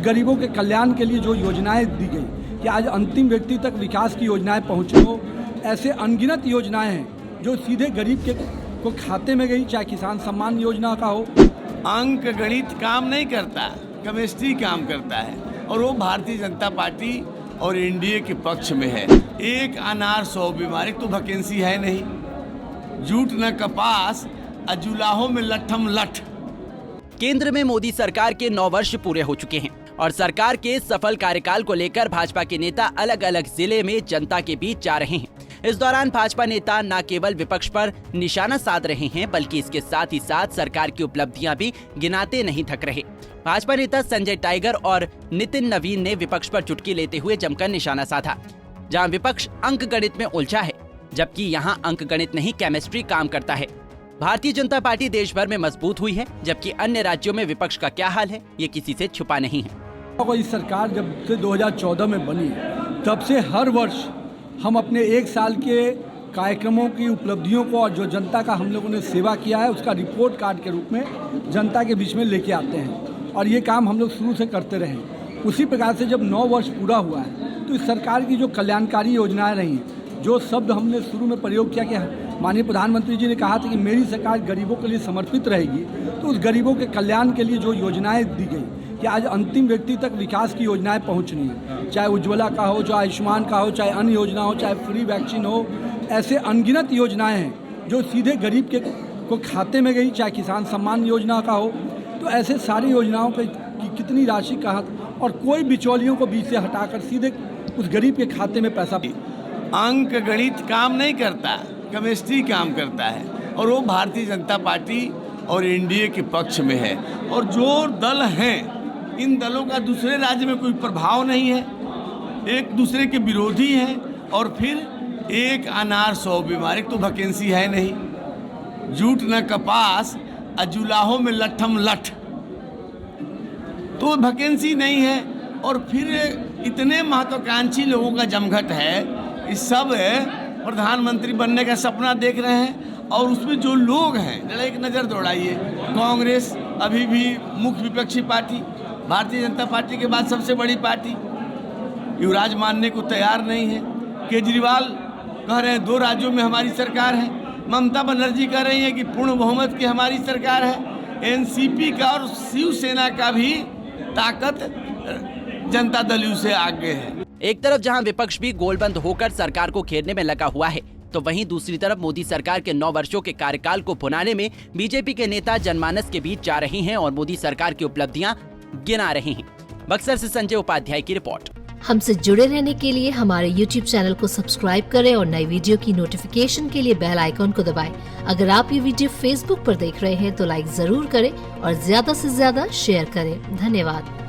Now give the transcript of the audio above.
गरीबों के कल्याण के लिए जो योजनाएं दी गई कि आज अंतिम व्यक्ति तक विकास की योजनाएं पहुँची हो, ऐसे अनगिनत योजनाएं हैं जो सीधे गरीब के को खाते में गई, चाहे किसान सम्मान योजना का हो। अंक गणित काम नहीं करता, केमिस्ट्री काम करता है, और वो भारतीय जनता पार्टी और एनडीए के पक्ष में है। एक अनार 100 बीमारी, तो वैकेंसी है नहीं। जूट न कपास अजुलाहों में लठम लठ। केंद्र में मोदी सरकार के 9 वर्ष पूरे हो चुके हैं और सरकार के सफल कार्यकाल को लेकर भाजपा के नेता अलग अलग जिले में जनता के बीच जा रहे हैं। इस दौरान भाजपा नेता न केवल विपक्ष पर निशाना साध रहे हैं, बल्कि इसके साथ ही साथ सरकार की उपलब्धियां भी गिनाते नहीं थक रहे। भाजपा नेता संजय टाइगर और नितिन नवीन ने विपक्ष पर चुटकी लेते हुए जमकर निशाना साधा। जहां विपक्ष अंक गणित में उलझा है, जबकि यहां अंक गणित नहीं केमिस्ट्री काम करता है। भारतीय जनता पार्टी देश भर में मजबूत हुई है, जबकि अन्य राज्यों में विपक्ष का क्या हाल है ये किसी से छुपा नहीं है। इस सरकार जब से 2014 में बनी, तब से हर वर्ष हम अपने 1 साल के कार्यक्रमों की उपलब्धियों को और जो जनता का हम लोगों ने सेवा किया है उसका रिपोर्ट कार्ड के रूप में जनता के बीच में लेके आते हैं, और ये काम हम लोग शुरू से करते रहे। उसी प्रकार से जब 9 वर्ष पूरा हुआ है तो इस सरकार की जो कल्याणकारी योजनाएं रही हैं, जो शब्द हमने शुरू में प्रयोग किया कि माननीय प्रधानमंत्री जी ने कहा था कि मेरी सरकार गरीबों के लिए समर्पित रहेगी, तो उस गरीबों के कल्याण के लिए जो योजनाएं दी गई कि आज अंतिम व्यक्ति तक विकास की योजनाएं पहुंचनी है, चाहे उज्ज्वला का हो, चाहे आयुष्मान का हो, चाहे अन्य योजना हो, चाहे फ्री वैक्सीन हो, ऐसे अनगिनत योजनाएं हैं जो सीधे गरीब के को खाते में गई, चाहे किसान सम्मान योजना का हो। तो ऐसे सारी योजनाओं की कितनी राशि कहाँ, और कोई बिचौलियों को बीच से हटाकर सीधे उस गरीब के खाते में पैसा। अंक गणित काम नहीं करता, केमिस्ट्री काम करता है, और वो भारतीय जनता पार्टी और एनडीए के पक्ष में है। और जो दल हैं, इन दलों का दूसरे राज्य में कोई प्रभाव नहीं है, एक दूसरे के विरोधी हैं, और फिर एक अनार 100 बीमारी, तो वैकेंसी है नहीं। जूट न कपास अजुलाहों में लठम लठ, तो वैकेंसी नहीं है। और फिर इतने महत्वाकांक्षी लोगों का जमघट है, इस सब प्रधानमंत्री बनने का सपना देख रहे हैं, और उसमें जो लोग हैं, जरा एक नज़र दौड़ाइए। कांग्रेस अभी भी मुख्य विपक्षी पार्टी, भारतीय जनता पार्टी के बाद सबसे बड़ी पार्टी, युवराज मानने को तैयार नहीं है। केजरीवाल कह रहे हैं 2 राज्यों में हमारी सरकार है। ममता बनर्जी कह रही है कि पूर्ण बहुमत की हमारी सरकार है। एनसीपी का और शिवसेना का भी ताकत जनता दल से आगे है। एक तरफ जहां विपक्ष भी गोलबंद होकर सरकार को घेरने में लगा हुआ है, तो वहीं दूसरी तरफ मोदी सरकार के 9 वर्षों के कार्यकाल को भुनाने में बीजेपी के नेता जनमानस के बीच जा रहे हैं और मोदी सरकार की उपलब्धियां गिना रहे हैं। बक्सर से संजय उपाध्याय की रिपोर्ट। हमसे जुड़े रहने के लिए हमारे YouTube चैनल को सब्सक्राइब करें और नई वीडियो की नोटिफिकेशन के लिए बेल आइकॉन को दबाएं। अगर आप ये वीडियो Facebook पर देख रहे हैं तो लाइक जरूर करें और ज्यादा से ज्यादा शेयर करें। धन्यवाद।